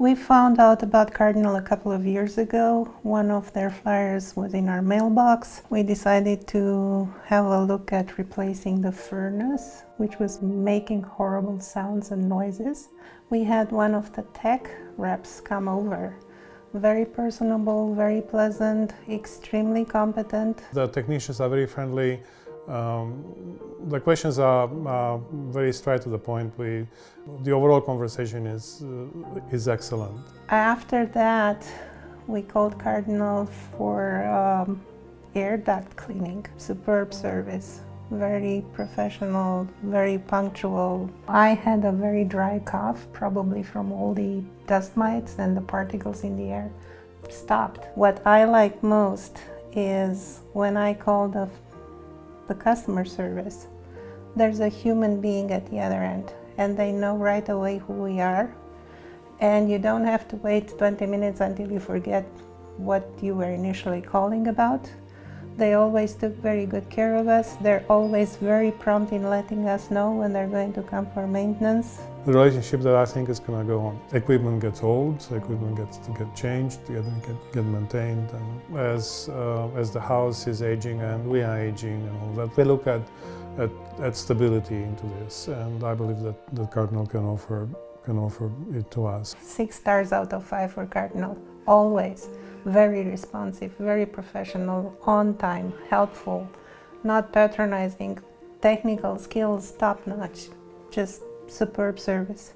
We found out about Cardinal a couple of years ago. One of their flyers was in our mailbox. We decided to have a look at replacing the furnace, which was making horrible sounds and noises. We had one of the tech reps come over. Very personable, very pleasant, extremely competent. The technicians are very friendly. The questions are very straight to the point. The overall conversation is excellent. After that, we called Cardinal for air duct cleaning. Superb service, very professional, very punctual. I had a very dry cough, probably from all the dust mites and the particles in the air. Stopped. What I like most is when I call the customer service, there's a human being at the other end, and they know right away who we are, and you don't have to wait 20 minutes until you forget what you were initially calling about. They always took very good care of us. They're always very prompt in letting us know when they're going to come for maintenance. The relationship that I think is going to go on. Equipment gets old, equipment gets to get changed, get maintained, and as the house is aging and we are aging and all that, we look at stability into this, and I believe that the Cardinal can offer it to us. 6 stars out of 5 for Cardinal, always. Very responsive, very professional, on time, helpful, not patronizing, technical skills top-notch, just superb service.